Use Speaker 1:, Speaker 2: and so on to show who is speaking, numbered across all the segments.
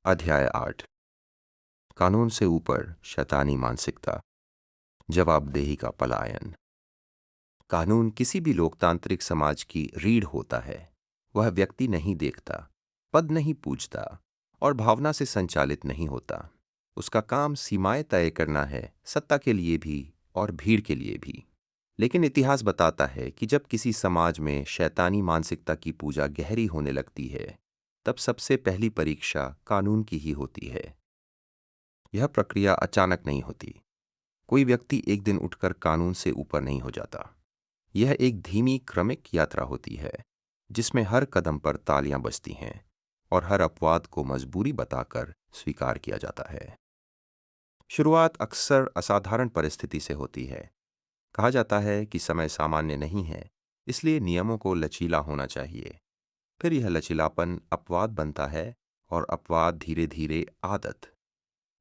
Speaker 1: अध्याय 8। कानून से ऊपर शैतानी मानसिकता, जवाबदेही का पलायन। कानून किसी भी लोकतांत्रिक समाज की रीढ़ होता है। वह व्यक्ति नहीं देखता, पद नहीं पूछता और भावना से संचालित नहीं होता। उसका काम सीमाएं तय करना है, सत्ता के लिए भी और भीड़ के लिए भी। लेकिन इतिहास बताता है कि जब किसी समाज में शैतानी मानसिकता की पूजा गहरी होने लगती है, तब सबसे पहली परीक्षा कानून की ही होती है। यह प्रक्रिया अचानक नहीं होती। कोई व्यक्ति एक दिन उठकर कानून से ऊपर नहीं हो जाता। यह एक धीमी क्रमिक यात्रा होती है, जिसमें हर कदम पर तालियां बजती हैं और हर अपवाद को मजबूरी बताकर स्वीकार किया जाता है। शुरुआत अक्सर असाधारण परिस्थिति से होती है। कहा जाता है कि समय सामान्य नहीं है, इसलिए नियमों को लचीला होना चाहिए। फिर यह लचीलापन अपवाद बनता है और अपवाद धीरे धीरे आदत।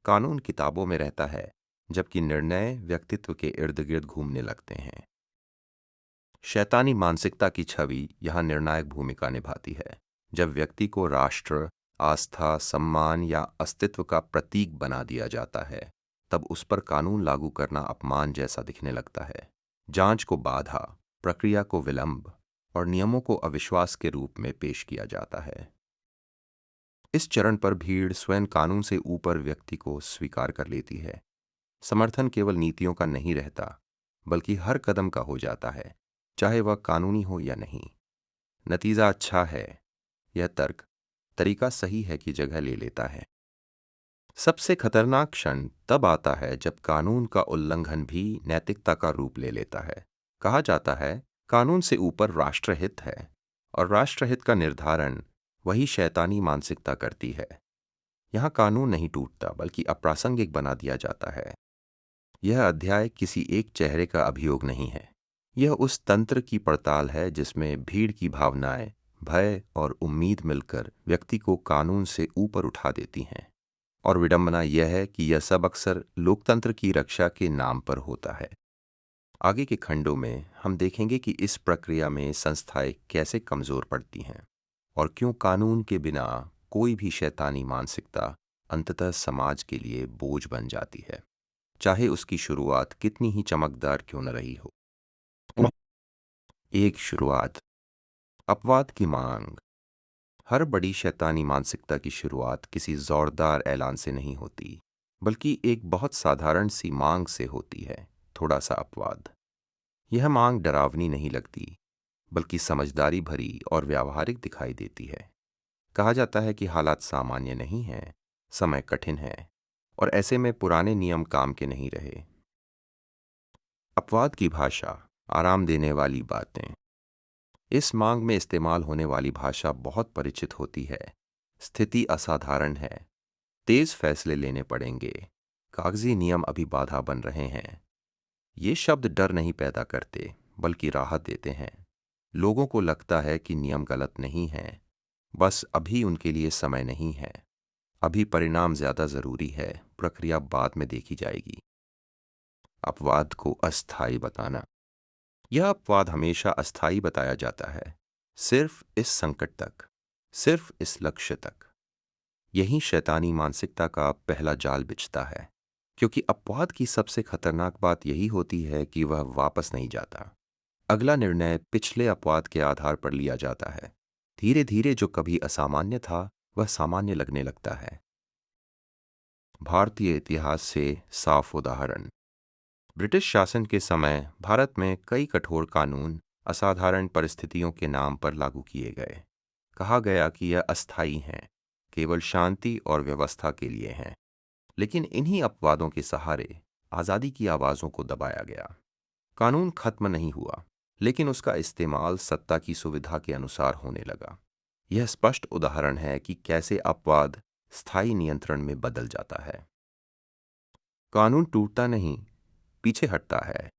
Speaker 1: कानून किताबों में रहता है, जबकि निर्णय व्यक्तित्व के इर्द गिर्द घूमने लगते हैं। शैतानी मानसिकता की छवि यहाँ निर्णायक भूमिका निभाती है। जब व्यक्ति को राष्ट्र, आस्था, सम्मान या अस्तित्व का प्रतीक बना दिया जाता है, तब उस पर कानून लागू करना अपमान जैसा दिखने लगता है। जांच को बाधा, प्रक्रिया को विलंब और नियमों को अविश्वास के रूप में पेश किया जाता है। इस चरण पर भीड़ स्वयं कानून से ऊपर व्यक्ति को स्वीकार कर लेती है। समर्थन केवल नीतियों का नहीं रहता, बल्कि हर कदम का हो जाता है, चाहे वह कानूनी हो या नहीं। नतीजा अच्छा है, यह तर्क, तरीका सही है की जगह ले लेता है। सबसे खतरनाक क्षण तब आता है जब कानून का उल्लंघन भी नैतिकता का रूप ले लेता है। कहा जाता है, कानून से ऊपर राष्ट्रहित है, और राष्ट्रहित का निर्धारण वही शैतानी मानसिकता करती है। यहाँ कानून नहीं टूटता, बल्कि अप्रासंगिक बना दिया जाता है। यह अध्याय किसी एक चेहरे का अभियोग नहीं है। यह उस तंत्र की पड़ताल है जिसमें भीड़ की भावनाएं, भय और उम्मीद मिलकर व्यक्ति को कानून से ऊपर उठा देती हैं। और विडंबना यह है कि यह सब अक्सर लोकतंत्र की रक्षा के नाम पर होता है। आगे के खंडों में हम देखेंगे कि इस प्रक्रिया में संस्थाएं कैसे कमजोर पड़ती हैं और क्यों कानून के बिना कोई भी शैतानी मानसिकता अंततः समाज के लिए बोझ बन जाती है, चाहे उसकी शुरुआत कितनी ही चमकदार क्यों न रही हो। एक शुरुआत, अपवाद की मांग। हर बड़ी शैतानी मानसिकता की शुरुआत किसी जोरदार ऐलान से नहीं होती, बल्कि एक बहुत साधारण सी मांग से होती है, थोड़ा सा अपवाद। यह मांग डरावनी नहीं लगती, बल्कि समझदारी भरी और व्यावहारिक दिखाई देती है। कहा जाता है कि हालात सामान्य नहीं हैं, समय कठिन है, और ऐसे में पुराने नियम काम के नहीं रहे। अपवाद की भाषा, आराम देने वाली बातें। इस मांग में इस्तेमाल होने वाली भाषा बहुत परिचित होती है। स्थिति असाधारण है, तेज फैसले लेने पड़ेंगे, कागजी नियम अभी बाधा बन रहे हैं। ये शब्द डर नहीं पैदा करते, बल्कि राहत देते हैं। लोगों को लगता है कि नियम गलत नहीं है, बस अभी उनके लिए समय नहीं है। अभी परिणाम ज्यादा जरूरी है, प्रक्रिया बाद में देखी जाएगी। अपवाद को अस्थायी बताना। यह अपवाद हमेशा अस्थायी बताया जाता है, सिर्फ इस संकट तक, सिर्फ इस लक्ष्य तक। यही शैतानी मानसिकता का पहला जाल बिछता है, क्योंकि अपवाद की सबसे खतरनाक बात यही होती है कि वह वापस नहीं जाता। अगला निर्णय पिछले अपवाद के आधार पर लिया जाता है। धीरे धीरे जो कभी असामान्य था, वह सामान्य लगने लगता है। भारतीय इतिहास से साफ उदाहरण। ब्रिटिश शासन के समय भारत में कई कठोर कानून असाधारण परिस्थितियों के नाम पर लागू किए गए। कहा गया कि यह अस्थायी हैं, केवल शांति और व्यवस्था के लिए हैं। लेकिन इन्हीं अपवादों के सहारे आज़ादी की आवाज़ों को दबाया गया। कानून खत्म नहीं हुआ, लेकिन उसका इस्तेमाल सत्ता की सुविधा के अनुसार होने लगा। यह स्पष्ट उदाहरण है कि कैसे अपवाद स्थायी नियंत्रण में बदल जाता है। कानून टूटता नहीं, पीछे हटता है।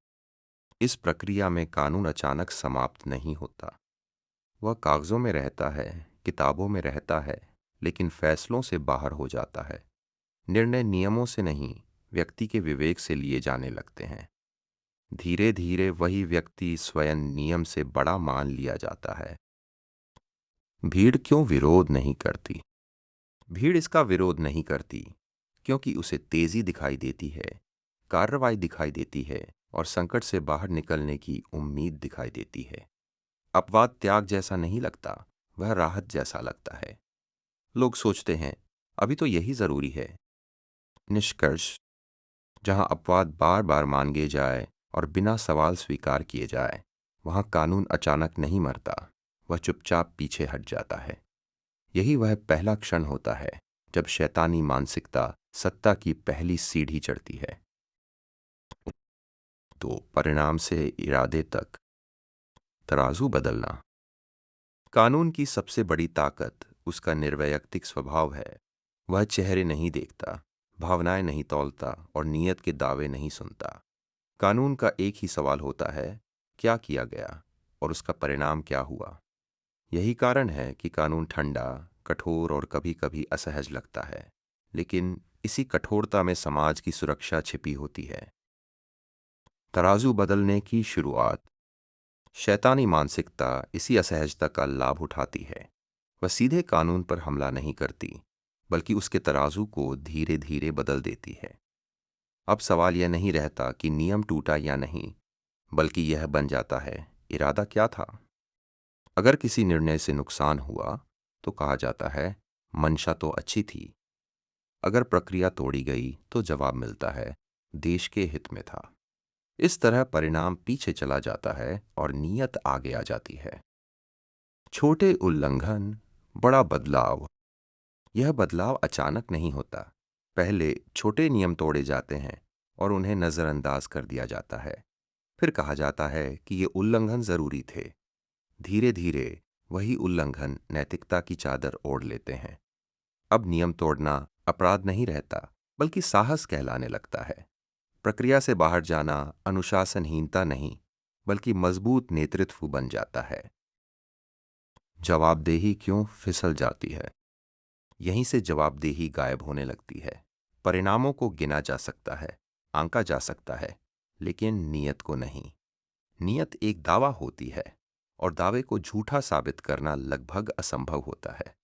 Speaker 1: इस प्रक्रिया में कानून अचानक समाप्त नहीं होता। वह कागजों में रहता है, किताबों में रहता है, लेकिन फैसलों से बाहर हो जाता है। निर्णय नियमों से नहीं, व्यक्ति के विवेक से लिए जाने लगते हैं। धीरे धीरे वही व्यक्ति स्वयं नियम से बड़ा मान लिया जाता है। भीड़ क्यों विरोध नहीं करती? भीड़ इसका विरोध नहीं करती क्योंकि उसे तेजी दिखाई देती है, कार्रवाई दिखाई देती है और संकट से बाहर निकलने की उम्मीद दिखाई देती है। अपवाद त्याग जैसा नहीं लगता, वह राहत जैसा लगता है। लोग सोचते हैं अभी तो यही जरूरी है। निष्कर्ष, जहां अपवाद बार बार मांगे जाए और बिना सवाल स्वीकार किए जाए, वहां कानून अचानक नहीं मरता, वह चुपचाप पीछे हट जाता है। यही वह पहला क्षण होता है जब शैतानी मानसिकता सत्ता की पहली सीढ़ी चढ़ती है। तो परिणाम से इरादे तक तराजू बदलना। कानून की सबसे बड़ी ताकत उसका निर्वैयक्तिक स्वभाव है। वह चेहरे नहीं देखता, भावनाएं नहीं तौलता और नीयत के दावे नहीं सुनता। कानून का एक ही सवाल होता है, क्या किया गया और उसका परिणाम क्या हुआ। यही कारण है कि कानून ठंडा, कठोर और कभी कभी असहज लगता है, लेकिन इसी कठोरता में समाज की सुरक्षा छिपी होती है। तराजू बदलने की शुरुआत। शैतानी मानसिकता इसी असहजता का लाभ उठाती है। वह सीधे कानून पर हमला नहीं करती, बल्कि उसके तराजू को धीरे धीरे बदल देती है। अब सवाल यह नहीं रहता कि नियम टूटा या नहीं, बल्कि यह बन जाता है, इरादा क्या था। अगर किसी निर्णय से नुकसान हुआ तो कहा जाता है, मंशा तो अच्छी थी। अगर प्रक्रिया तोड़ी गई तो जवाब मिलता है, देश के हित में था। इस तरह परिणाम पीछे चला जाता है और नीयत आगे आ जाती है। छोटे उल्लंघन, बड़ा बदलाव। यह बदलाव अचानक नहीं होता। पहले छोटे नियम तोड़े जाते हैं और उन्हें नज़रअंदाज कर दिया जाता है। फिर कहा जाता है कि ये उल्लंघन जरूरी थे। धीरे धीरे वही उल्लंघन नैतिकता की चादर ओढ़ लेते हैं। अब नियम तोड़ना अपराध नहीं रहता, बल्कि साहस कहलाने लगता है। प्रक्रिया से बाहर जाना अनुशासनहीनता नहीं, बल्कि मजबूत नेतृत्व बन जाता है। जवाबदेही क्यों फिसल जाती है? यहीं से जवाबदेही गायब होने लगती है। परिणामों को गिना जा सकता है, आंका जा सकता है, लेकिन नीयत को नहीं। नीयत एक दावा होती है और दावे को झूठा साबित करना लगभग असंभव होता है।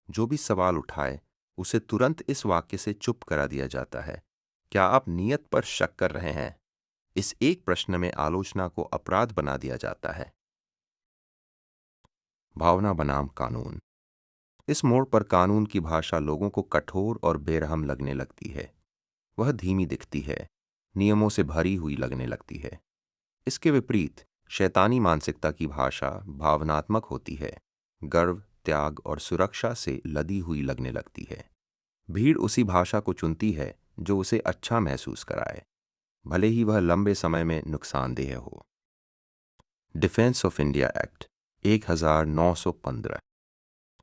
Speaker 1: जो भी सवाल उठाए उसे तुरंत इस वाक्य से चुप करा दिया जाता है, क्या आप नीयत पर शक कर रहे हैं? इस एक प्रश्न में आलोचना को अपराध बना दिया जाता है। भावना बनाम कानून। इस मोड़ पर कानून की भाषा लोगों को कठोर और बेरहम लगने लगती है। वह धीमी दिखती है, नियमों से भरी हुई लगने लगती है। इसके विपरीत शैतानी मानसिकता की भाषा भावनात्मक होती है, गर्व, त्याग और सुरक्षा से लदी हुई लगने लगती है। भीड़ उसी भाषा को चुनती है जो उसे अच्छा महसूस कराए, भले ही वह लंबे समय में नुकसानदेह हो। Defence of India act 1915।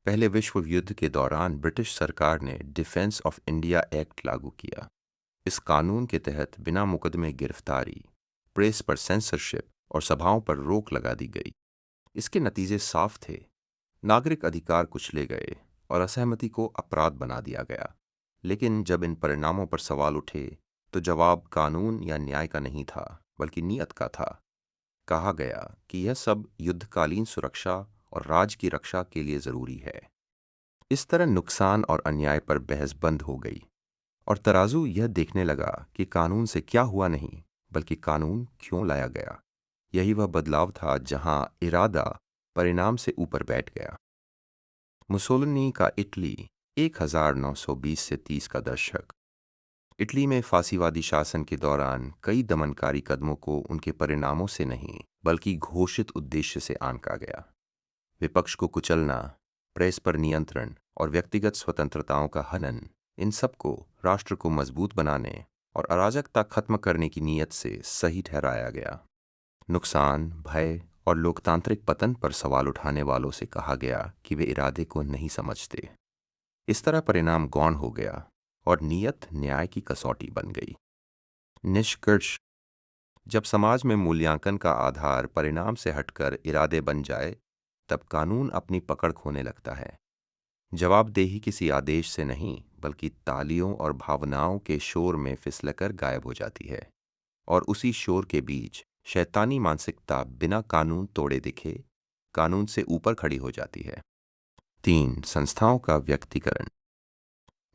Speaker 1: पहले विश्व युद्ध के दौरान ब्रिटिश सरकार ने डिफेंस ऑफ इंडिया एक्ट लागू किया। इस कानून के तहत बिना मुकदमे गिरफ्तारी, प्रेस पर सेंसरशिप और सभाओं पर रोक लगा दी गई। इसके नतीजे साफ थे, नागरिक अधिकार कुचले गए और असहमति को अपराध बना दिया गया। लेकिन जब इन परिणामों पर सवाल उठे तो जवाब कानून या न्याय का नहीं था, बल्कि नीयत का था। कहा गया कि यह सब युद्धकालीन सुरक्षा और राज्य की रक्षा के लिए जरूरी है। इस तरह नुकसान और अन्याय पर बहस बंद हो गई और तराजू यह देखने लगा कि कानून से क्या हुआ नहीं, बल्कि कानून क्यों लाया गया। यही वह बदलाव था जहां इरादा परिणाम से ऊपर बैठ गया। मुसोलिनी का इटली, 1920 से 30 का दशक। इटली में फांसीवादी शासन के दौरान कई दमनकारी कदमों को उनके परिणामों से नहीं, बल्कि घोषित उद्देश्य से आंका गया। विपक्ष को कुचलना, प्रेस पर नियंत्रण और व्यक्तिगत स्वतंत्रताओं का हनन, इन सबको राष्ट्र को मजबूत बनाने और अराजकता खत्म करने की नीयत से सही ठहराया गया। नुकसान, भय और लोकतांत्रिक पतन पर सवाल उठाने वालों से कहा गया कि वे इरादे को नहीं समझते। इस तरह परिणाम गौण हो गया और नीयत न्याय की कसौटी बन गई। निष्कर्ष, जब समाज में मूल्यांकन का आधार परिणाम से हटकर इरादे बन जाए, तब कानून अपनी पकड़ खोने लगता है। जवाबदेही किसी आदेश से नहीं, बल्कि तालियों और भावनाओं के शोर में फिसलकर गायब हो जाती है। और उसी शोर के बीच शैतानी मानसिकता बिना कानून तोड़े दिखे कानून से ऊपर खड़ी हो जाती है। 3. संस्थाओं का व्यक्तिकरण।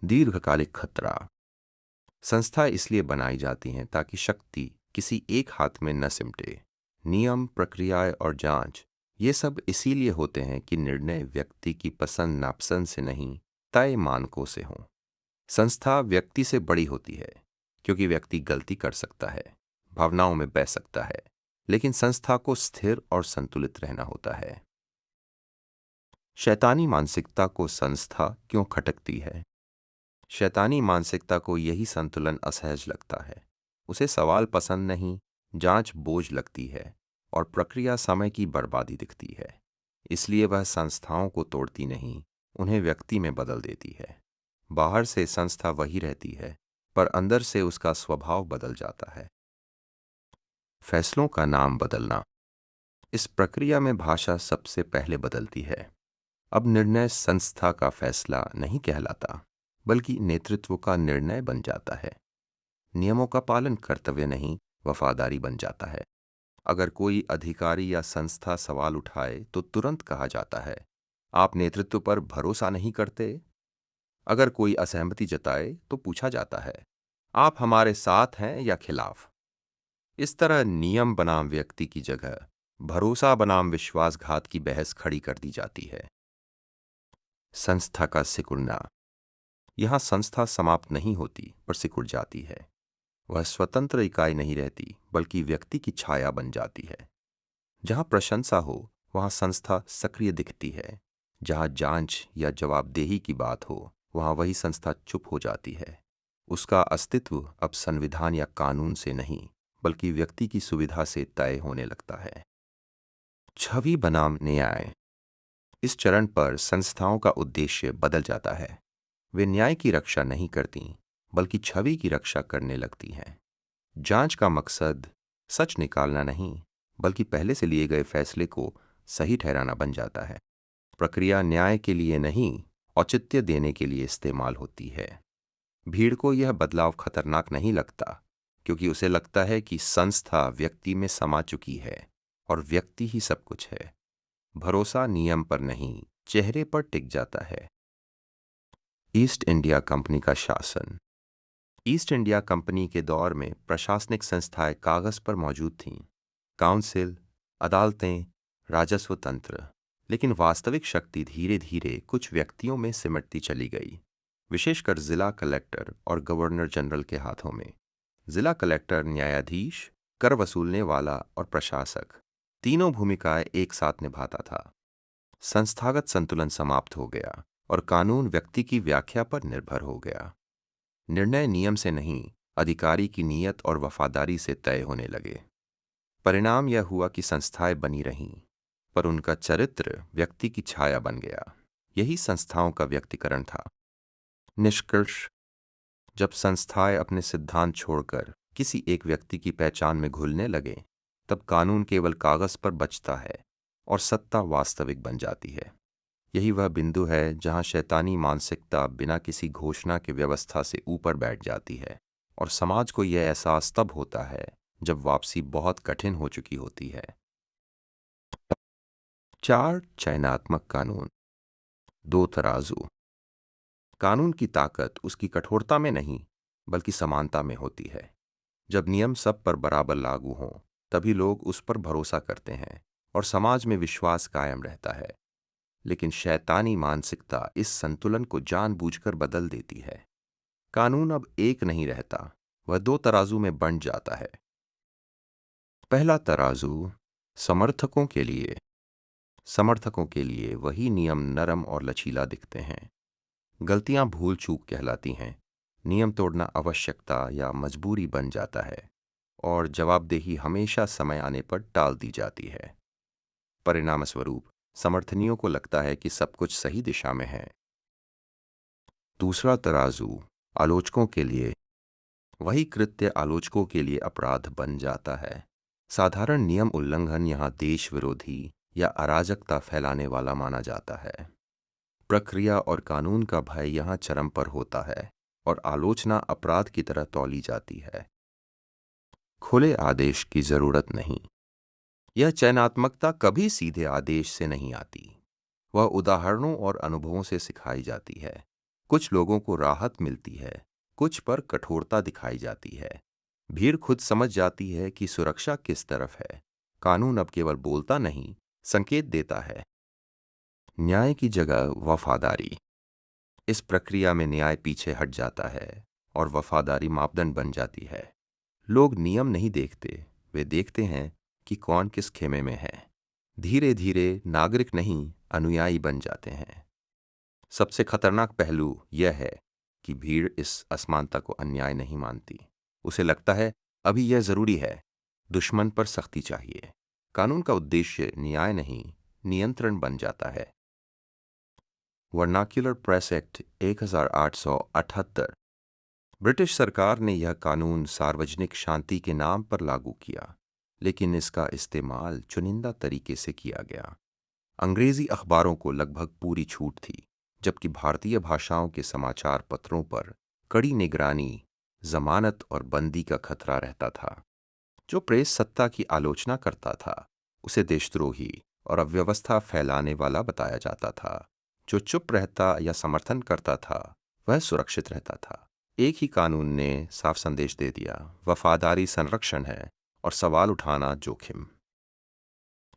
Speaker 1: दीर्घकालिक खतरा। संस्था इसलिए बनाई जाती हैं ताकि शक्ति किसी एक हाथ में न सिमटे। नियम, प्रक्रियाएं और जांच, ये सब इसीलिए होते हैं कि निर्णय व्यक्ति की पसंद नापसंद से नहीं, तय मानकों से हों। संस्था व्यक्ति से बड़ी होती है क्योंकि व्यक्ति गलती कर सकता है, भावनाओं में बह सकता है, लेकिन संस्था को स्थिर और संतुलित रहना होता है। शैतानी मानसिकता को संस्था क्यों खटकती है? शैतानी मानसिकता को यही संतुलन असहज लगता है। उसे सवाल पसंद नहीं, जांच बोझ लगती है और प्रक्रिया समय की बर्बादी दिखती है। इसलिए वह संस्थाओं को तोड़ती नहीं, उन्हें व्यक्ति में बदल देती है। बाहर से संस्था वही रहती है, पर अंदर से उसका स्वभाव बदल जाता है। फैसलों का नाम बदलना। इस प्रक्रिया में भाषा सबसे पहले बदलती है। अब निर्णय संस्था का फैसला नहीं कहलाता, बल्कि नेतृत्व का निर्णय बन जाता है। नियमों का पालन कर्तव्य नहीं, वफादारी बन जाता है। अगर कोई अधिकारी या संस्था सवाल उठाए तो तुरंत कहा जाता है, आप नेतृत्व पर भरोसा नहीं करते? अगर कोई असहमति जताए तो पूछा जाता है, आप हमारे साथ हैं या खिलाफ? इस तरह नियम बनाम व्यक्ति की जगह भरोसा बनाम विश्वासघात की बहस खड़ी कर दी जाती है। संस्था का सिकुड़ना। यहां संस्था समाप्त नहीं होती, पर सिकुड़ जाती है। वह स्वतंत्र इकाई नहीं रहती, बल्कि व्यक्ति की छाया बन जाती है। जहां प्रशंसा हो, वहां संस्था सक्रिय दिखती है। जहां जांच या जवाबदेही की बात हो, वहां वही संस्था चुप हो जाती है। उसका अस्तित्व अब संविधान या कानून से नहीं, बल्कि व्यक्ति की सुविधा से तय होने लगता है। छवि बनाम न्याय। इस चरण पर संस्थाओं का उद्देश्य बदल जाता है। वे न्याय की रक्षा नहीं करती, बल्कि छवि की रक्षा करने लगती हैं। जांच का मकसद सच निकालना नहीं, बल्कि पहले से लिए गए फैसले को सही ठहराना बन जाता है। प्रक्रिया न्याय के लिए नहीं, औचित्य देने के लिए इस्तेमाल होती है। भीड़ को यह बदलाव खतरनाक नहीं लगता, क्योंकि उसे लगता है कि संस्था व्यक्ति में समा चुकी है और व्यक्ति ही सब कुछ है। भरोसा नियम पर नहीं, चेहरे पर टिक जाता है। ईस्ट इंडिया कंपनी का शासन। ईस्ट इंडिया कंपनी के दौर में प्रशासनिक संस्थाएं कागज पर मौजूद थीं, काउंसिल, अदालतें, राजस्व तंत्र, लेकिन वास्तविक शक्ति धीरे धीरे कुछ व्यक्तियों में सिमटती चली गई, विशेषकर जिला कलेक्टर और गवर्नर जनरल के हाथों में। जिला कलेक्टर न्यायाधीश, कर वसूलने वाला और प्रशासक, तीनों भूमिकाएं एक साथ निभाता था। संस्थागत संतुलन समाप्त हो गया और कानून व्यक्ति की व्याख्या पर निर्भर हो गया। निर्णय नियम से नहीं, अधिकारी की नीयत और वफादारी से तय होने लगे। परिणाम यह हुआ कि संस्थाएं बनी रहीं, पर उनका चरित्र व्यक्ति की छाया बन गया। यही संस्थाओं का व्यक्तिकरण था। निष्कर्ष। जब संस्थाएं अपने सिद्धांत छोड़कर किसी एक व्यक्ति की पहचान में घुलने लगे, तब कानून केवल कागज पर बचता है और सत्ता वास्तविक बन जाती है। यही वह बिंदु है जहां शैतानी मानसिकता बिना किसी घोषणा के व्यवस्था से ऊपर बैठ जाती है, और समाज को यह एहसास तब होता है जब वापसी बहुत कठिन हो चुकी होती है। 4 चयनात्मक कानून। 2 तराजू। कानून की ताकत उसकी कठोरता में नहीं, बल्कि समानता में होती है। जब नियम सब पर बराबर लागू हों, तभी लोग उस पर भरोसा करते हैं और समाज में विश्वास कायम रहता है। लेकिन शैतानी मानसिकता इस संतुलन को जानबूझकर बदल देती है। कानून अब एक नहीं रहता, वह 2 तराजू में बंट जाता है। पहला तराजू, समर्थकों के लिए। समर्थकों के लिए वही नियम नरम और लचीला दिखते हैं। गलतियां भूल चूक कहलाती हैं, नियम तोड़ना आवश्यकता या मजबूरी बन जाता है, और जवाबदेही हमेशा समय आने पर टाल दी जाती है। परिणामस्वरूप समर्थनियों को लगता है कि सब कुछ सही दिशा में है। दूसरा तराजू, आलोचकों के लिए। वही कृत्य आलोचकों के लिए अपराध बन जाता है। साधारण नियम उल्लंघन यहां देश विरोधी या अराजकता फैलाने वाला माना जाता है। प्रक्रिया और कानून का भय यहां चरम पर होता है और आलोचना अपराध की तरह तौली जाती है। खुले आदेश की जरूरत नहीं। यह चयनात्मकता कभी सीधे आदेश से नहीं आती, वह उदाहरणों और अनुभवों से सिखाई जाती है। कुछ लोगों को राहत मिलती है, कुछ पर कठोरता दिखाई जाती है। भीड़ खुद समझ जाती है कि सुरक्षा किस तरफ है। कानून अब केवल बोलता नहीं, संकेत देता है। न्याय की जगह वफादारी। इस प्रक्रिया में न्याय पीछे हट जाता है और वफादारी मापदंड बन जाती है। लोग नियम नहीं देखते, वे देखते हैं कि कौन किस खेमे में है। धीरे धीरे नागरिक नहीं, अनुयायी बन जाते हैं। सबसे खतरनाक पहलू यह है कि भीड़ इस असमानता को अन्याय नहीं मानती। उसे लगता है अभी यह जरूरी है, दुश्मन पर सख्ती चाहिए। कानून का उद्देश्य न्याय नहीं, नियंत्रण बन जाता है। Vernacular press act 1878। ब्रिटिश सरकार ने यह कानून सार्वजनिक शांति के नाम पर लागू किया, लेकिन इसका इस्तेमाल चुनिंदा तरीके से किया गया। अंग्रेजी अखबारों को लगभग पूरी छूट थी, जबकि भारतीय भाषाओं के समाचार पत्रों पर कड़ी निगरानी, जमानत और बंदी का खतरा रहता था। जो प्रेस सत्ता की आलोचना करता था, उसे देशद्रोही और अव्यवस्था फैलाने वाला बताया जाता था। जो चुप रहता या समर्थन करता था, वह सुरक्षित रहता था। एक ही कानून ने साफ संदेश दे दिया, वफादारी संरक्षण है और सवाल उठाना जोखिम।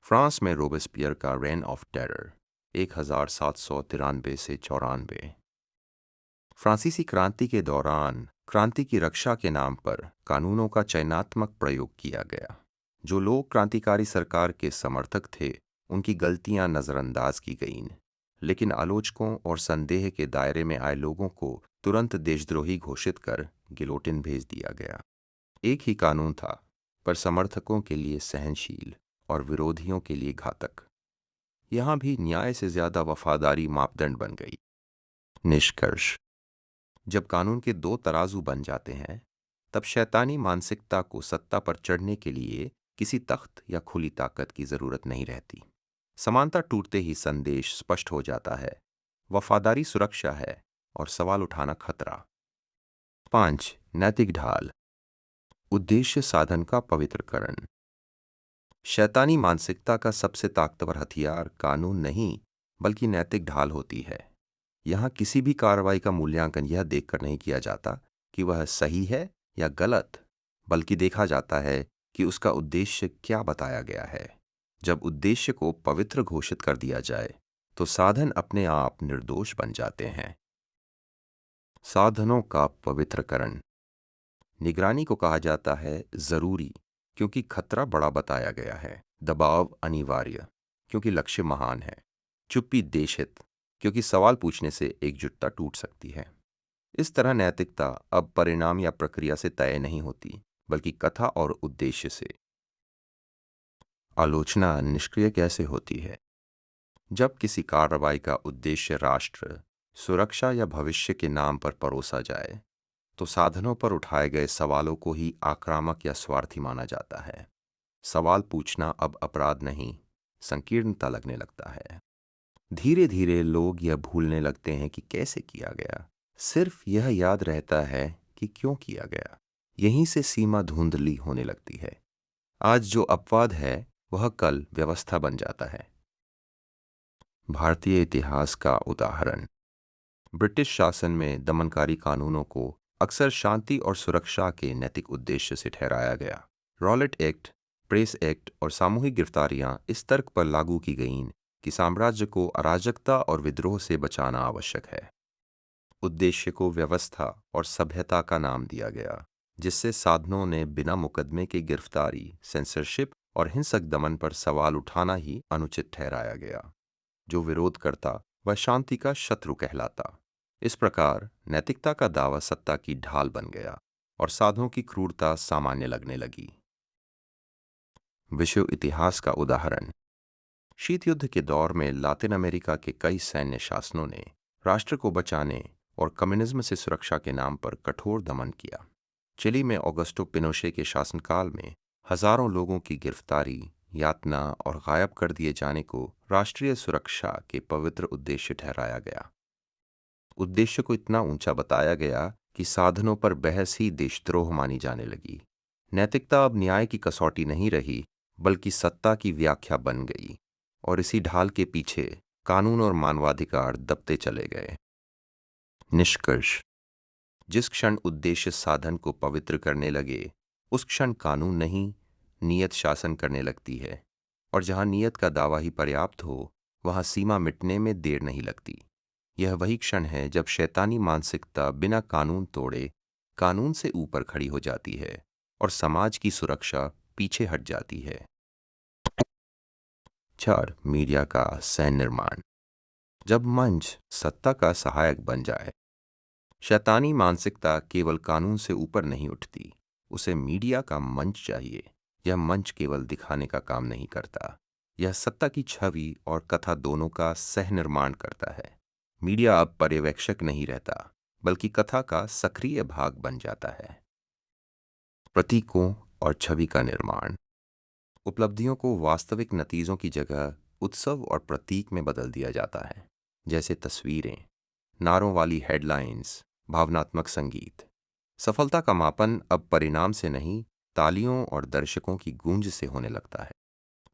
Speaker 1: फ्रांस में रोबेस्पियर का रेन ऑफ टेरर 1793 से 94। फ्रांसीसी क्रांति के दौरान क्रांति की रक्षा के नाम पर कानूनों का चयनात्मक प्रयोग किया गया। जो लोग क्रांतिकारी सरकार के समर्थक थे, उनकी गलतियां नजरअंदाज की गईं, लेकिन आलोचकों और संदेह के दायरे में आए लोगों को तुरंत देशद्रोही घोषित कर गिलोटिन भेज दिया गया। एक ही कानून था, पर समर्थकों के लिए सहनशील और विरोधियों के लिए घातक। यहां भी न्याय से ज्यादा वफादारी मापदंड बन गई। निष्कर्ष: जब कानून के दो तराजू बन जाते हैं, तब शैतानी मानसिकता को सत्ता पर चढ़ने के लिए किसी तख्त या खुली ताकत की जरूरत नहीं रहती। समानता टूटते ही संदेश स्पष्ट हो जाता है, वफादारी सुरक्षा है और सवाल उठाना खतरा। 5. नैतिक ढाल। उद्देश्य साधन का पवित्रकरण। शैतानी मानसिकता का सबसे ताकतवर हथियार कानून नहीं, बल्कि नैतिक ढाल होती है। यहां किसी भी कार्रवाई का मूल्यांकन यह देखकर नहीं किया जाता कि वह सही है या गलत, बल्कि देखा जाता है कि उसका उद्देश्य क्या बताया गया है। जब उद्देश्य को पवित्र घोषित कर दिया जाए, तो साधन अपने आप निर्दोष बन जाते हैं। साधनों का पवित्रकरण। निगरानी को कहा जाता है जरूरी, क्योंकि खतरा बड़ा बताया गया है। दबाव अनिवार्य, क्योंकि लक्ष्य महान है। चुप्पी देशहित, क्योंकि सवाल पूछने से एकजुटता टूट सकती है। इस तरह नैतिकता अब परिणाम या प्रक्रिया से तय नहीं होती, बल्कि कथा और उद्देश्य से। आलोचना निष्क्रिय कैसे होती है? जब किसी कार्रवाई का उद्देश्य राष्ट्र, सुरक्षा या भविष्य के नाम पर परोसा जाए, तो साधनों पर उठाए गए सवालों को ही आक्रामक या स्वार्थी माना जाता है। सवाल पूछना अब अपराध नहीं, संकीर्णता लगने लगता है। धीरे धीरे लोग यह भूलने लगते हैं कि कैसे किया गया, सिर्फ यह याद रहता है कि क्यों किया गया। यहीं से सीमा धुंधली होने लगती है। आज जो अपवाद है, वह कल व्यवस्था बन जाता है। भारतीय इतिहास का उदाहरण। ब्रिटिश शासन में दमनकारी कानूनों को अक्सर शांति और सुरक्षा के नैतिक उद्देश्य से ठहराया गया। रॉलेट एक्ट, प्रेस एक्ट और सामूहिक गिरफ्तारियां इस तर्क पर लागू की गईं कि साम्राज्य को अराजकता और विद्रोह से बचाना आवश्यक है। उद्देश्य को व्यवस्था और सभ्यता का नाम दिया गया, जिससे साधनों ने बिना मुकदमे के गिरफ्तारी, सेंसरशिप और हिंसक दमन पर सवाल उठाना ही अनुचित ठहराया गया। जो विरोध करता, वह शांति का शत्रु कहलाता। इस प्रकार नैतिकता का दावा सत्ता की ढाल बन गया और साधनों की क्रूरता सामान्य लगने लगी। विश्व इतिहास का उदाहरण। शीत युद्ध के दौर में लातिन अमेरिका के कई सैन्य शासनों ने राष्ट्र को बचाने और कम्युनिज्म से सुरक्षा के नाम पर कठोर दमन किया। चिली में ऑगस्टो पिनोशे के शासनकाल में हजारों लोगों की गिरफ्तारी, यातना और गायब कर दिए जाने को राष्ट्रीय सुरक्षा के पवित्र उद्देश्य ठहराया गया। उद्देश्य को इतना ऊंचा बताया गया कि साधनों पर बहस ही देशद्रोह मानी जाने लगी। नैतिकता अब न्याय की कसौटी नहीं रही, बल्कि सत्ता की व्याख्या बन गई, और इसी ढाल के पीछे कानून और मानवाधिकार दबते चले गए। निष्कर्ष। जिस क्षण उद्देश्य साधन को पवित्र करने लगे, उस क्षण कानून नहीं, नियत शासन करने लगती है। और जहां नियत का दावा ही पर्याप्त हो, वहां सीमा मिटने में देर नहीं लगती। यह वही क्षण है जब शैतानी मानसिकता बिना कानून तोड़े कानून से ऊपर खड़ी हो जाती है और समाज की सुरक्षा पीछे हट जाती है। 4. मीडिया का सह निर्माण। जब मंच सत्ता का सहायक बन जाए, शैतानी मानसिकता केवल कानून से ऊपर नहीं उठती, उसे मीडिया का मंच चाहिए। यह मंच केवल दिखाने का काम नहीं करता, यह सत्ता की छवि और कथा दोनों का सह निर्माण करता है। मीडिया अब पर्यवेक्षक नहीं रहता, बल्कि कथा का सक्रिय भाग बन जाता है। प्रतीकों और छवि का निर्माण। उपलब्धियों को वास्तविक नतीजों की जगह उत्सव और प्रतीक में बदल दिया जाता है, जैसे तस्वीरें, नारों वाली हेडलाइंस, भावनात्मक संगीत। सफलता का मापन अब परिणाम से नहीं, तालियों और दर्शकों की गूंज से होने लगता है।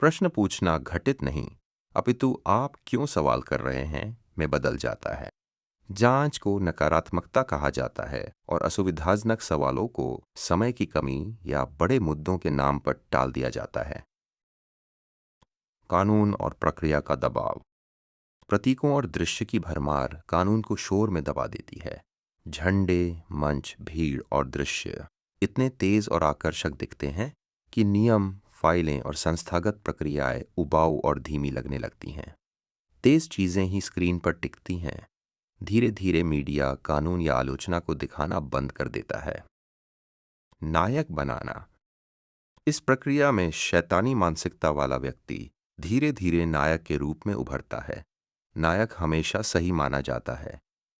Speaker 1: प्रश्न पूछना घटित नहीं, अपितु आप क्यों सवाल कर रहे हैं में बदल जाता है। जांच को नकारात्मकता कहा जाता है और असुविधाजनक सवालों को समय की कमी या बड़े मुद्दों के नाम पर टाल दिया जाता है। कानून और प्रक्रिया का दबाव। प्रतीकों और दृश्य की भरमार कानून को शोर में दबा देती है। झंडे, मंच, भीड़ और दृश्य इतने तेज और आकर्षक दिखते हैं कि नियम, फाइलें और संस्थागत प्रक्रियाएं उबाऊ और धीमी लगने लगती हैं। तेज चीजें ही स्क्रीन पर टिकती हैं। धीरे धीरे मीडिया कानून या आलोचना को दिखाना बंद कर देता है। नायक बनाना। इस प्रक्रिया में शैतानी मानसिकता वाला व्यक्ति धीरे धीरे नायक के रूप में उभरता है। नायक हमेशा सही माना जाता है,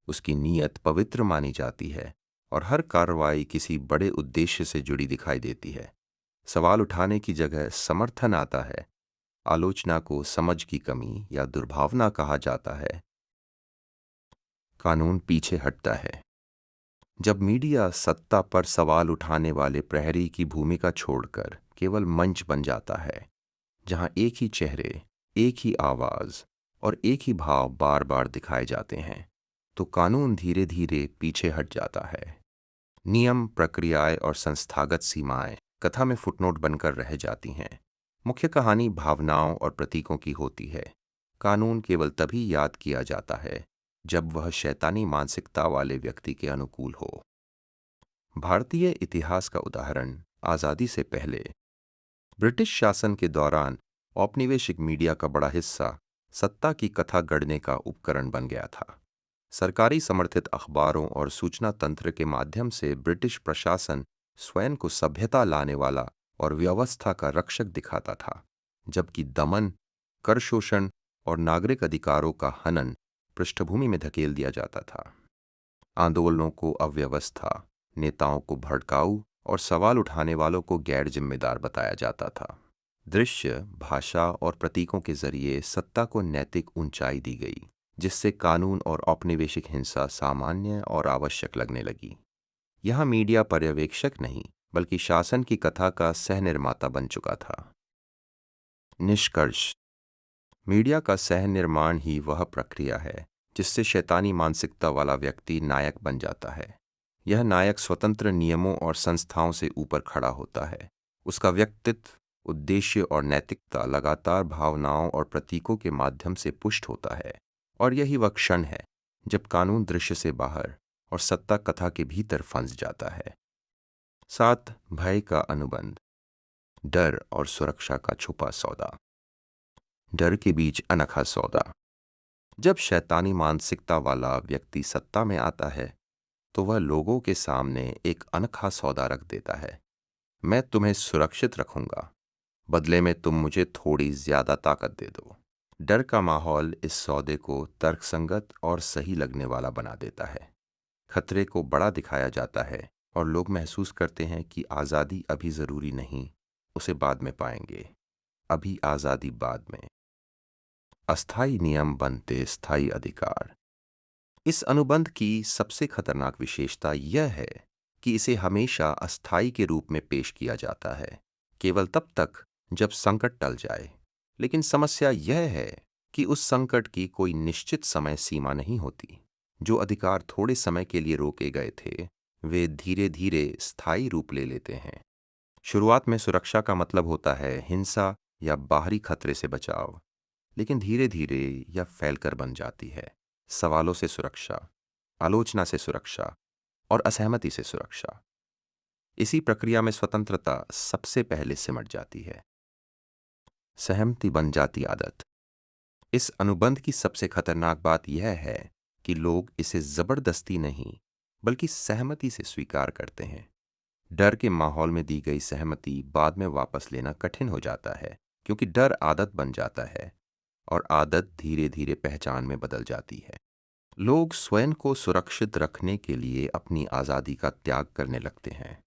Speaker 1: उसकी नीयत पवित्र मानी जाती है और हर कार्रवाई किसी बड़े उद्देश्य से जुड़ी दिखाई देती है। सवाल उठाने की जगह समर्थन आता है। आलोचना को समझ की कमी या दुर्भावना कहा जाता है। कानून पीछे हटता है। जब मीडिया सत्ता पर सवाल उठाने वाले प्रहरी की भूमिका छोड़कर केवल मंच बन जाता है, जहां एक ही चेहरे, एक ही आवाज और एक ही भाव बार बार दिखाए जाते हैं, तो कानून धीरे धीरे पीछे हट जाता है। नियम, प्रक्रियाएं और संस्थागत सीमाएं कथा में फुटनोट बनकर रह जाती हैं। मुख्य कहानी भावनाओं और प्रतीकों की होती है। कानून केवल तभी याद किया जाता है जब वह शैतानी मानसिकता वाले व्यक्ति के अनुकूल हो। भारतीय इतिहास का उदाहरण। आजादी से पहले ब्रिटिश शासन के दौरान औपनिवेशिक मीडिया का बड़ा हिस्सा सत्ता की कथा गढ़ने का उपकरण बन गया था। सरकारी समर्थित अखबारों और सूचना तंत्र के माध्यम से ब्रिटिश प्रशासन स्वयं को सभ्यता लाने वाला और व्यवस्था का रक्षक दिखाता था, जबकि दमन, कर शोषण और नागरिक अधिकारों का हनन पृष्ठभूमि में धकेल दिया जाता था। आंदोलनों को अव्यवस्था, नेताओं को भड़काऊ और सवाल उठाने वालों को गैर जिम्मेदार बताया जाता था। दृश्य, भाषा और प्रतीकों के जरिए सत्ता को नैतिक ऊंचाई दी गई, जिससे कानून और औपनिवेशिक हिंसा सामान्य और आवश्यक लगने लगी। यहाँ मीडिया पर्यवेक्षक नहीं, बल्कि शासन की कथा का सह निर्माता बन चुका था। निष्कर्ष। मीडिया का सह निर्माण ही वह प्रक्रिया है जिससे शैतानी मानसिकता वाला व्यक्ति नायक बन जाता है। यह नायक स्वतंत्र नियमों और संस्थाओं से ऊपर खड़ा होता है। उसका व्यक्तित्व, उद्देश्य और नैतिकता लगातार भावनाओं और प्रतीकों के माध्यम से पुष्ट होता है। और यही वह क्षण है जब कानून दृश्य से बाहर और सत्ता कथा के भीतर फंस जाता है। 7. भय का अनुबंध। डर और सुरक्षा का छुपा सौदा। डर के बीच अनोखा सौदा। जब शैतानी मानसिकता वाला व्यक्ति सत्ता में आता है, तो वह लोगों के सामने एक अनोखा सौदा रख देता है। मैं तुम्हें सुरक्षित रखूंगा, बदले में तुम मुझे थोड़ी ज्यादा ताकत दे दो। डर का माहौल इस सौदे को तर्कसंगत और सही लगने वाला बना देता है। खतरे को बड़ा दिखाया जाता है और लोग महसूस करते हैं कि आज़ादी अभी ज़रूरी नहीं, उसे बाद में पाएंगे। अभी आज़ादी बाद में। अस्थायी नियम बनते स्थायी अधिकार। इस अनुबंध की सबसे खतरनाक विशेषता यह है कि इसे हमेशा अस्थायी के रूप में पेश किया जाता है, केवल तब तक जब संकट टल जाए। लेकिन समस्या यह है कि उस संकट की कोई निश्चित समय सीमा नहीं होती। जो अधिकार थोड़े समय के लिए रोके गए थे, वे धीरे धीरे स्थायी रूप ले लेते हैं। शुरुआत में सुरक्षा का मतलब होता है हिंसा या बाहरी खतरे से बचाव, लेकिन धीरे धीरे यह फैलकर बन जाती है सवालों से सुरक्षा, आलोचना से सुरक्षा और असहमति से सुरक्षा। इसी प्रक्रिया में स्वतंत्रता सबसे पहले सिमट जाती है। सहमति बन जाती आदत। इस अनुबंध की सबसे खतरनाक बात यह है कि लोग इसे जबरदस्ती नहीं, बल्कि सहमति से स्वीकार करते हैं। डर के माहौल में दी गई सहमति बाद में वापस लेना कठिन हो जाता है, क्योंकि डर आदत बन जाता है और आदत धीरे धीरे पहचान में बदल जाती है। लोग स्वयं को सुरक्षित रखने के लिए अपनी आज़ादी का त्याग करने लगते हैं,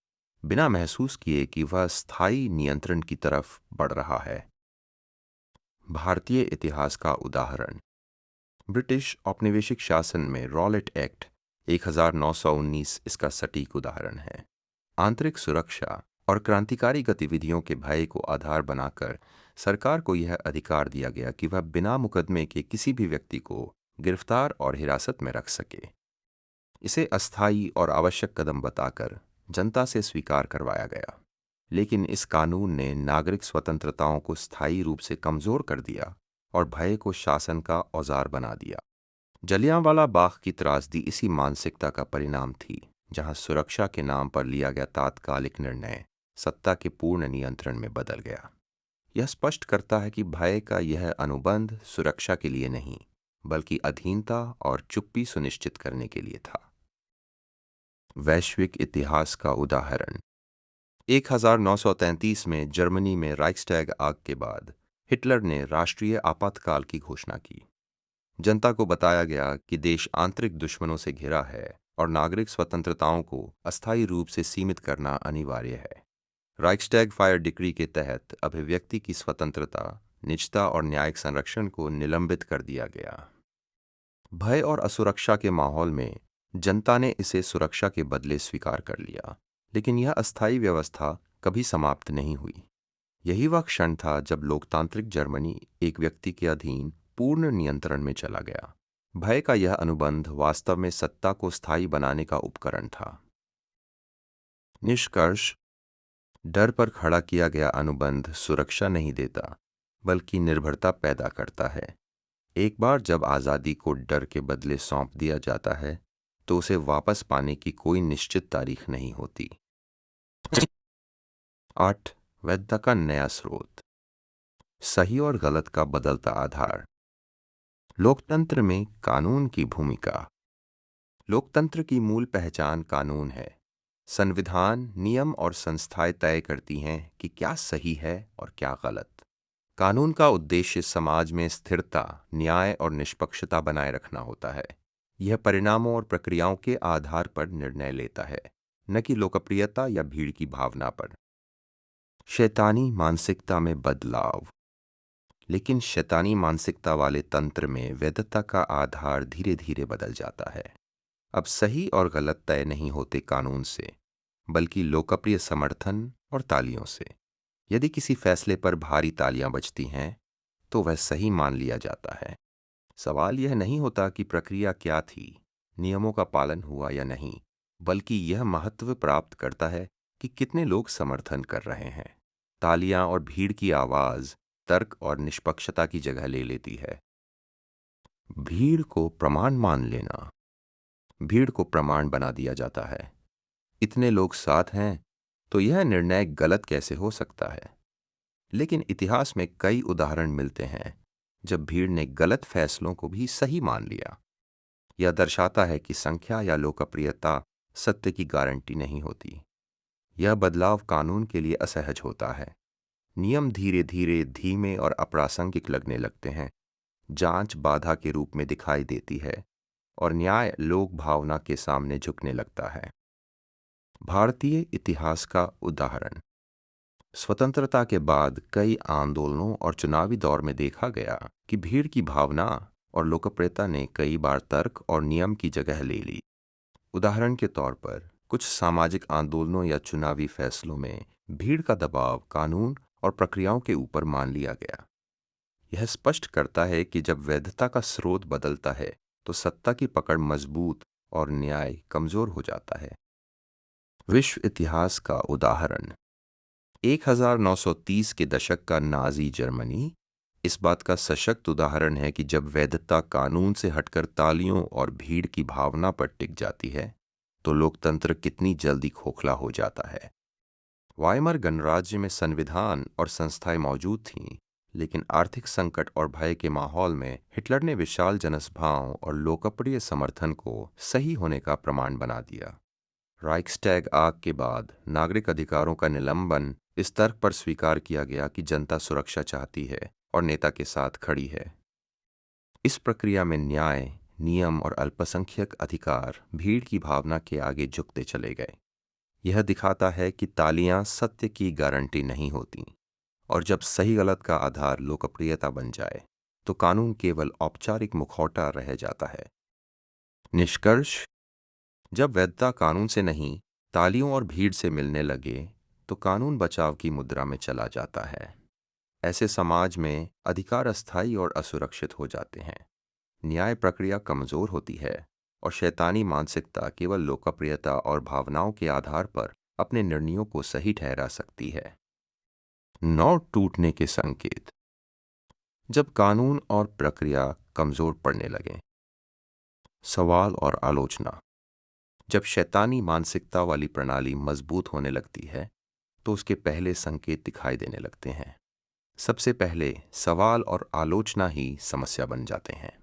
Speaker 1: बिना महसूस किए कि वह स्थायी नियंत्रण की तरफ बढ़ रहा है। भारतीय इतिहास का उदाहरण। ब्रिटिश औपनिवेशिक शासन में रॉलेट एक्ट 1919 इसका सटीक उदाहरण है। आंतरिक सुरक्षा और क्रांतिकारी गतिविधियों के भय को आधार बनाकर सरकार को यह अधिकार दिया गया कि वह बिना मुकदमे के किसी भी व्यक्ति को गिरफ्तार और हिरासत में रख सके। इसे अस्थायी और आवश्यक कदम बताकर जनता से स्वीकार करवाया गया, लेकिन इस कानून ने नागरिक स्वतंत्रताओं को स्थायी रूप से कमजोर कर दिया और भय को शासन का औजार बना दिया। जलियांवाला बाग की त्रासदी इसी मानसिकता का परिणाम थी, जहां सुरक्षा के नाम पर लिया गया तात्कालिक निर्णय सत्ता के पूर्ण नियंत्रण में बदल गया। यह स्पष्ट करता है कि भय का यह अनुबंध सुरक्षा के लिए नहीं, बल्कि अधीनता और चुप्पी सुनिश्चित करने के लिए था। वैश्विक इतिहास का उदाहरण। 1933 में जर्मनी में राइक्सटैग आग के बाद हिटलर ने राष्ट्रीय आपातकाल की घोषणा की। जनता को बताया गया कि देश आंतरिक दुश्मनों से घिरा है और नागरिक स्वतंत्रताओं को अस्थायी रूप से सीमित करना अनिवार्य है। राइक्सटैग फायर डिक्री के तहत अभिव्यक्ति की स्वतंत्रता, निजता और न्यायिक संरक्षण को निलंबित कर दिया गया। भय और असुरक्षा के माहौल में जनता ने इसे सुरक्षा के बदले स्वीकार कर लिया, लेकिन यह अस्थायी व्यवस्था कभी समाप्त नहीं हुई। यही वह क्षण था जब लोकतांत्रिक जर्मनी एक व्यक्ति के अधीन पूर्ण नियंत्रण में चला गया। भय का यह अनुबंध वास्तव में सत्ता को स्थायी बनाने का उपकरण था। निष्कर्ष। डर पर खड़ा किया गया अनुबंध सुरक्षा नहीं देता, बल्कि निर्भरता पैदा करता है। एक बार जब आज़ादी को डर के बदले सौंप दिया जाता है, तो उसे वापस पाने की कोई निश्चित तारीख नहीं होती। 8. वैधता का नया स्रोत। सही और गलत का बदलता आधार। लोकतंत्र में कानून की भूमिका। लोकतंत्र की मूल पहचान कानून है। संविधान, नियम और संस्थाएं तय करती हैं कि क्या सही है और क्या गलत। कानून का उद्देश्य समाज में स्थिरता, न्याय और निष्पक्षता बनाए रखना होता है। यह परिणामों और प्रक्रियाओं के आधार पर निर्णय लेता है, न कि लोकप्रियता या भीड़ की भावना पर। शैतानी मानसिकता में बदलाव। लेकिन शैतानी मानसिकता वाले तंत्र में वैधता का आधार धीरे धीरे बदल जाता है। अब सही और गलत तय नहीं होते कानून से, बल्कि लोकप्रिय समर्थन और तालियों से। यदि किसी फैसले पर भारी तालियां बजती हैं, तो वह सही मान लिया जाता है। सवाल यह नहीं होता कि प्रक्रिया क्या थी, नियमों का पालन हुआ या नहीं, बल्कि यह महत्व प्राप्त करता है कि कितने लोग समर्थन कर रहे हैं। तालियां और भीड़ की आवाज तर्क और निष्पक्षता की जगह ले लेती है। भीड़ को प्रमाण मान लेना। भीड़ को प्रमाण बना दिया जाता है। इतने लोग साथ हैं, तो यह निर्णय गलत कैसे हो सकता है? लेकिन इतिहास में कई उदाहरण मिलते हैं जब भीड़ ने गलत फैसलों को भी सही मान लिया। यह दर्शाता है कि संख्या या लोकप्रियता सत्य की गारंटी नहीं होती। यह बदलाव कानून के लिए असहज होता है। नियम धीरे धीरे धीमे और अप्रासंगिक लगने लगते हैं। जांच बाधा के रूप में दिखाई देती है और न्याय लोक भावना के सामने झुकने लगता है। भारतीय इतिहास का उदाहरण। स्वतंत्रता के बाद कई आंदोलनों और चुनावी दौर में देखा गया कि भीड़ की भावना और लोकप्रियता ने कई बार तर्क और नियम की जगह ले ली। उदाहरण के तौर पर कुछ सामाजिक आंदोलनों या चुनावी फैसलों में भीड़ का दबाव कानून और प्रक्रियाओं के ऊपर मान लिया गया। यह स्पष्ट करता है कि जब वैधता का स्रोत बदलता है, तो सत्ता की पकड़ मजबूत और न्याय कमजोर हो जाता है। विश्व इतिहास का उदाहरण 1930 के दशक का नाजी जर्मनी इस बात का सशक्त उदाहरण है कि जब वैधता कानून से हटकर तालियों और भीड़ की भावना पर टिक जाती है तो लोकतंत्र कितनी जल्दी खोखला हो जाता है। वाइमर गणराज्य में संविधान और संस्थाएं मौजूद थीं, लेकिन आर्थिक संकट और भय के माहौल में हिटलर ने विशाल जनसभाओं और लोकप्रिय समर्थन को सही होने का प्रमाण बना दिया। राइक्सटैग आग के बाद नागरिक अधिकारों का निलंबन इस तर्क पर स्वीकार किया गया कि जनता सुरक्षा चाहती है और नेता के साथ खड़ी है। इस प्रक्रिया में न्याय, नियम और अल्पसंख्यक अधिकार भीड़ की भावना के आगे झुकते चले गए। यह दिखाता है कि तालियां सत्य की गारंटी नहीं होती, और जब सही गलत का आधार लोकप्रियता बन जाए तो कानून केवल औपचारिक मुखौटा रह जाता है। निष्कर्ष, जब वैधता कानून से नहीं तालियों और भीड़ से मिलने लगे तो कानून बचाव की मुद्रा में चला जाता है। ऐसे समाज में अधिकार अस्थायी और असुरक्षित हो जाते हैं, न्याय प्रक्रिया कमजोर होती है और शैतानी मानसिकता केवल लोकप्रियता और भावनाओं के आधार पर अपने निर्णयों को सही ठहरा सकती है। नौ टूटने के संकेत। जब कानून और प्रक्रिया कमजोर पड़ने लगे। सवाल और आलोचना। जब शैतानी मानसिकता वाली प्रणाली मजबूत होने लगती है तो उसके पहले संकेत दिखाई देने लगते हैं। सबसे पहले सवाल और आलोचना ही समस्या बन जाते हैं।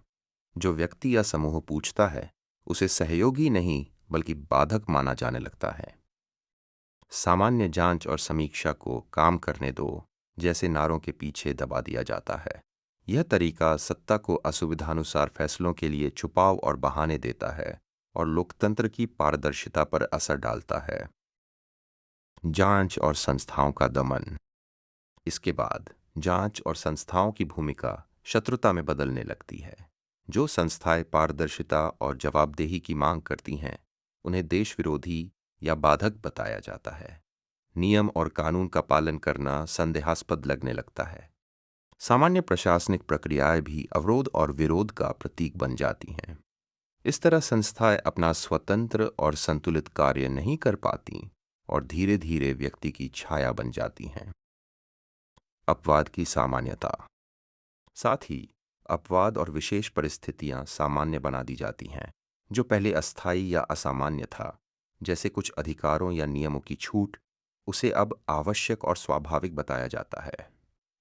Speaker 1: जो व्यक्ति या समूह पूछता है उसे सहयोगी नहीं बल्कि बाधक माना जाने लगता है। सामान्य जांच और समीक्षा को काम करने दो जैसे नारों के पीछे दबा दिया जाता है। यह तरीका सत्ता को असुविधानुसार फैसलों के लिए छुपाव और बहाने देता है और लोकतंत्र की पारदर्शिता पर असर डालता है। जांच और संस्थाओं का दमन। इसके बाद जांच और संस्थाओं की भूमिका शत्रुता में बदलने लगती है। जो संस्थाएं पारदर्शिता और जवाबदेही की मांग करती हैं उन्हें देश विरोधी या बाधक बताया जाता है। नियम और कानून का पालन करना संदेहास्पद लगने लगता है। सामान्य प्रशासनिक प्रक्रियाएं भी अवरोध और विरोध का प्रतीक बन जाती हैं। इस तरह संस्थाएं अपना स्वतंत्र और संतुलित कार्य नहीं कर पाती और धीरे धीरे व्यक्ति की छाया बन जाती हैं। अपवाद की सामान्यता। साथ ही अपवाद और विशेष परिस्थितियां सामान्य बना दी जाती हैं। जो पहले अस्थायी या असामान्य था, जैसे कुछ अधिकारों या नियमों की छूट, उसे अब आवश्यक और स्वाभाविक बताया जाता है।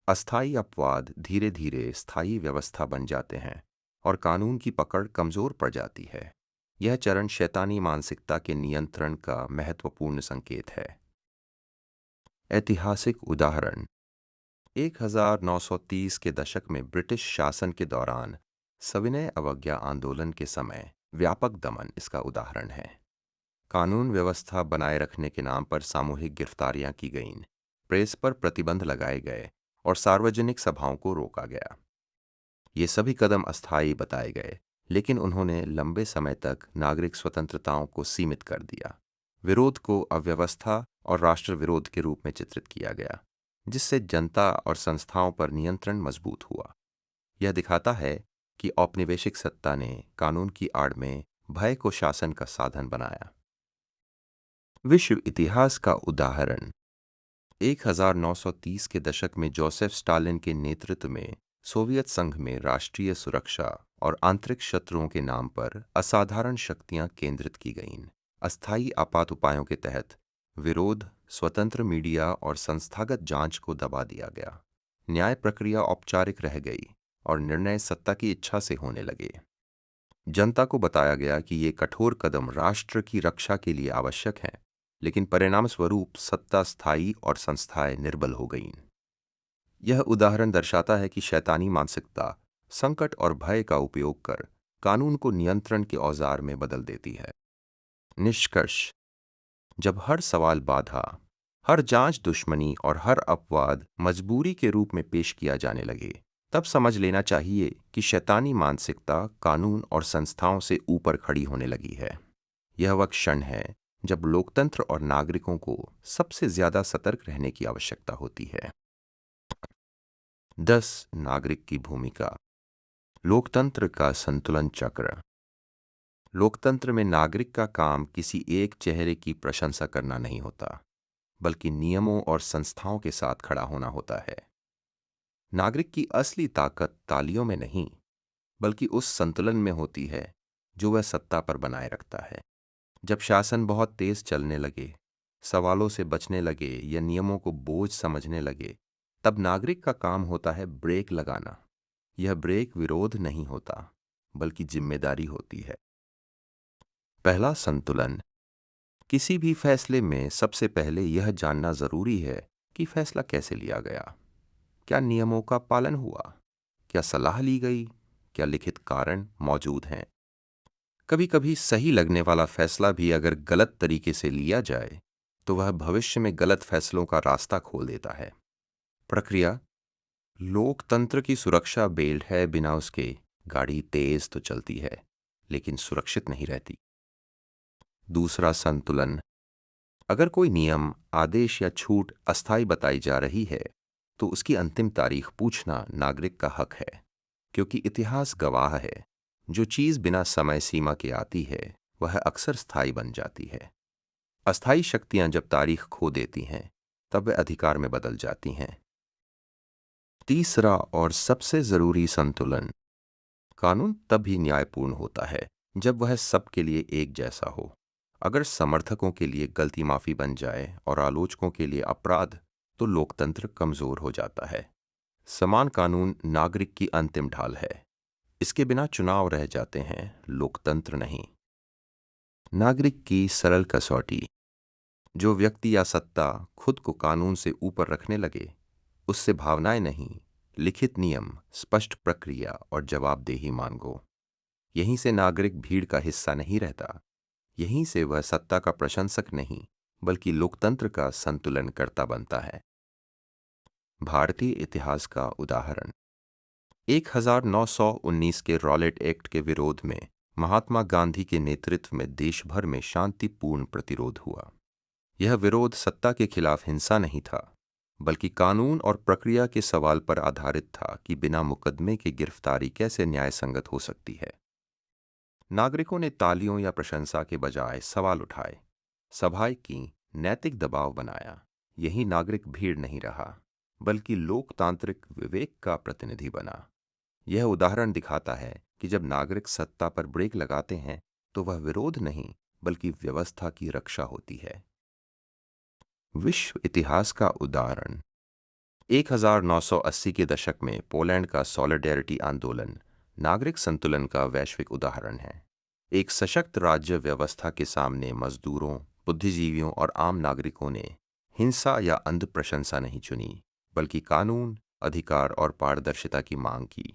Speaker 1: अस्थायी अपवाद धीरे धीरे स्थायी व्यवस्था बन जाते हैं और कानून की पकड़ कमजोर पड़ जाती है। यह चरण शैतानी मानसिकता के नियंत्रण का महत्वपूर्ण संकेत है। ऐतिहासिक उदाहरण 1930 के दशक में ब्रिटिश शासन के दौरान सविनय अवज्ञा आंदोलन के समय व्यापक दमन इसका उदाहरण है। कानून व्यवस्था बनाए रखने के नाम पर सामूहिक गिरफ्तारियां की गईं, प्रेस पर प्रतिबंध लगाए गए और सार्वजनिक सभाओं को रोका गया। ये सभी कदम अस्थायी बताए गए, लेकिन उन्होंने लंबे समय तक नागरिक स्वतंत्रताओं को सीमित कर दिया। विरोध को अव्यवस्था और राष्ट्र विरोध के रूप में चित्रित किया गया, जिससे जनता और संस्थाओं पर नियंत्रण मजबूत हुआ। यह दिखाता है कि औपनिवेशिक सत्ता ने कानून की आड़ में भय को शासन का साधन बनाया। विश्व इतिहास का उदाहरण 1930 के दशक में जोसेफ स्टालिन के नेतृत्व में सोवियत संघ में राष्ट्रीय सुरक्षा और आंतरिक शत्रुओं के नाम पर असाधारण शक्तियां केंद्रित की गईं। अस्थायी आपात उपायों के तहत विरोध, स्वतंत्र मीडिया और संस्थागत जांच को दबा दिया गया। न्याय प्रक्रिया औपचारिक रह गई और निर्णय सत्ता की इच्छा से होने लगे। जनता को बताया गया कि ये कठोर कदम राष्ट्र की रक्षा के लिए आवश्यक हैं, लेकिन परिणाम स्वरूप सत्ता स्थायी और संस्थाएं निर्बल हो गईं। यह उदाहरण दर्शाता है कि शैतानी मानसिकता संकट और भय का उपयोग कर कानून को नियंत्रण के औजार में बदल देती है। निष्कर्ष, जब हर सवाल बाधा, हर जांच दुश्मनी और हर अपवाद मजबूरी के रूप में पेश किया जाने लगे, तब समझ लेना चाहिए कि शैतानी मानसिकता कानून और संस्थाओं से ऊपर खड़ी होने लगी है। यह वह क्षण है जब लोकतंत्र और नागरिकों को सबसे ज्यादा सतर्क रहने की आवश्यकता होती है। 10 नागरिक की भूमिका। लोकतंत्र का संतुलन चक्र। लोकतंत्र में नागरिक का काम किसी एक चेहरे की प्रशंसा करना नहीं होता, बल्कि नियमों और संस्थाओं के साथ खड़ा होना होता है। नागरिक की असली ताकत तालियों में नहीं, बल्कि उस संतुलन में होती है जो वह सत्ता पर बनाए रखता है। जब शासन बहुत तेज चलने लगे, सवालों से बचने लगे या नियमों को बोझ समझने लगे, तब नागरिक का काम होता है ब्रेक लगाना। यह ब्रेक विरोध नहीं होता, बल्कि जिम्मेदारी होती है। पहला संतुलन। किसी भी फैसले में सबसे पहले यह जानना जरूरी है कि फैसला कैसे लिया गया। क्या नियमों का पालन हुआ? क्या सलाह ली गई? क्या लिखित कारण मौजूद हैं? कभी कभी सही लगने वाला फैसला भी अगर गलत तरीके से लिया जाए तो वह भविष्य में गलत फैसलों का रास्ता खोल देता है। प्रक्रिया। लोकतंत्र की सुरक्षा बेल्ट है, बिना उसके गाड़ी तेज तो चलती है, लेकिन सुरक्षित नहीं रहती। दूसरा संतुलन। अगर कोई नियम, आदेश या छूट अस्थायी बताई जा रही है तो उसकी अंतिम तारीख पूछना नागरिक का हक है, क्योंकि इतिहास गवाह है, जो चीज बिना समय सीमा के आती है वह अक्सर स्थायी बन जाती है। अस्थायी शक्तियां जब तारीख खो देती हैं तब वे अधिकार में बदल जाती हैं। तीसरा और सबसे जरूरी संतुलन। कानून तब भी न्यायपूर्ण होता है जब वह सबके लिए एक जैसा हो। अगर समर्थकों के लिए गलती माफी बन जाए और आलोचकों के लिए अपराध, तो लोकतंत्र कमजोर हो जाता है। समान कानून नागरिक की अंतिम ढाल है। इसके बिना चुनाव रह जाते हैं, लोकतंत्र नहीं। नागरिक की सरल कसौटी। जो व्यक्ति या सत्ता खुद को कानून से ऊपर रखने लगे, उससे भावनाएं नहीं, लिखित नियम, स्पष्ट प्रक्रिया और जवाबदेही मांगो। यहीं से नागरिक भीड़ का हिस्सा नहीं रहता। यहीं से वह सत्ता का प्रशंसक नहीं, बल्कि लोकतंत्र का संतुलनकर्ता बनता है। भारतीय इतिहास का उदाहरण। 1919 के रॉलेट एक्ट के विरोध में महात्मा गांधी के नेतृत्व में देश भर में शांतिपूर्ण प्रतिरोध हुआ। यह विरोध सत्ता के खिलाफ हिंसा नहीं था, बल्कि कानून और प्रक्रिया के सवाल पर आधारित था कि बिना मुकदमे के गिरफ्तारी कैसे न्यायसंगत हो सकती है। नागरिकों ने तालियों या प्रशंसा के बजाय सवाल उठाए, सभाएं की, नैतिक दबाव बनाया। यही नागरिक भीड़ नहीं रहा, बल्कि लोकतांत्रिक विवेक का प्रतिनिधि बना। यह उदाहरण दिखाता है कि जब नागरिक सत्ता पर ब्रेक लगाते हैं तो वह विरोध नहीं, बल्कि व्यवस्था की रक्षा होती है। विश्व इतिहास का उदाहरण। 1980 के दशक में पोलैंड का सॉलिडेरिटी आंदोलन नागरिक संतुलन का वैश्विक उदाहरण है। एक सशक्त राज्य व्यवस्था के सामने मजदूरों, बुद्धिजीवियों और आम नागरिकों ने हिंसा या अंध प्रशंसा नहीं चुनी, बल्कि कानून, अधिकार और पारदर्शिता की मांग की।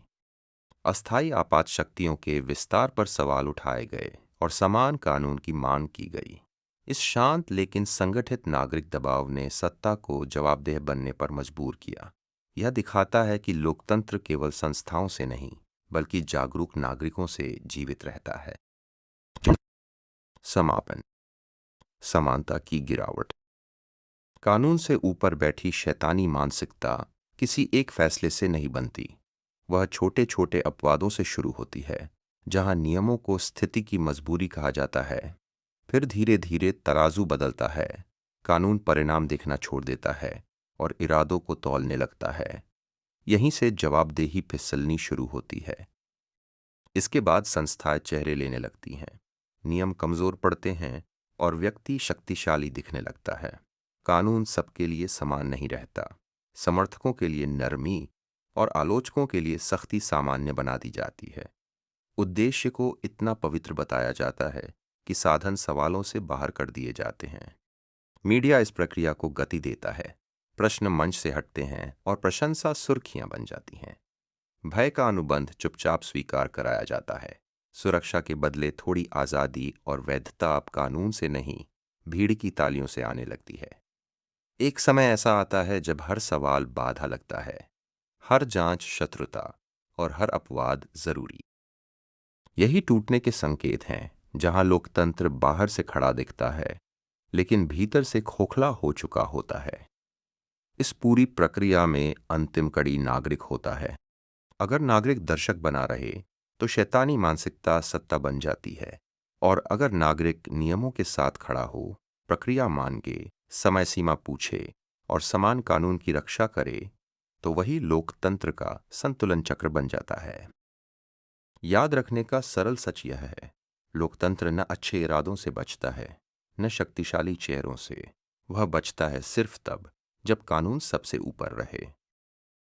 Speaker 1: अस्थायी आपात शक्तियों के विस्तार पर सवाल उठाए गए और समान कानून की मांग की गई। इस शांत लेकिन संगठित नागरिक दबाव ने सत्ता को जवाबदेह बनने पर मजबूर किया। यह दिखाता है कि लोकतंत्र केवल संस्थाओं से नहीं, बल्कि जागरूक नागरिकों से जीवित रहता है। समापन। समानता की गिरावट। कानून से ऊपर बैठी शैतानी मानसिकता किसी एक फैसले से नहीं बनती। वह छोटे छोटे अपवादों से शुरू होती है, जहां नियमों को स्थिति की मजबूरी कहा जाता है। फिर धीरे धीरे तराजू बदलता है, कानून परिणाम देखना छोड़ देता है और इरादों को तौलने लगता है। यहीं से जवाबदेही फिसलनी शुरू होती है। इसके बाद संस्थाएं चेहरे लेने लगती हैं, नियम कमजोर पड़ते हैं और व्यक्ति शक्तिशाली दिखने लगता है। कानून सबके लिए समान नहीं रहता। समर्थकों के लिए नरमी और आलोचकों के लिए सख्ती सामान्य बना दी जाती है। उद्देश्य को इतना पवित्र बताया जाता है कि साधन सवालों से बाहर कर दिए जाते हैं। मीडिया इस प्रक्रिया को गति देता है। प्रश्न मंच से हटते हैं और प्रशंसा सुर्खियां बन जाती हैं। भय का अनुबंध चुपचाप स्वीकार कराया जाता है। सुरक्षा के बदले थोड़ी आजादी और वैधता अब कानून से नहीं, भीड़ की तालियों से आने लगती है। एक समय ऐसा आता है जब हर सवाल बाधा लगता है, हर जांच शत्रुता और हर अपवाद जरूरी। यही टूटने के संकेत हैं, जहां लोकतंत्र बाहर से खड़ा दिखता है, लेकिन भीतर से खोखला हो चुका होता है। इस पूरी प्रक्रिया में अंतिम कड़ी नागरिक होता है। अगर नागरिक दर्शक बना रहे तो शैतानी मानसिकता सत्ता बन जाती है। और अगर नागरिक नियमों के साथ खड़ा हो, प्रक्रिया मांगे, समय सीमा पूछे और समान कानून की रक्षा करे, तो वही लोकतंत्र का संतुलन चक्र बन जाता है। याद रखने का सरल सच यह है, लोकतंत्र न अच्छे इरादों से बचता है, न शक्तिशाली चेहरों से। वह बचता है सिर्फ तब जब कानून सबसे ऊपर रहे।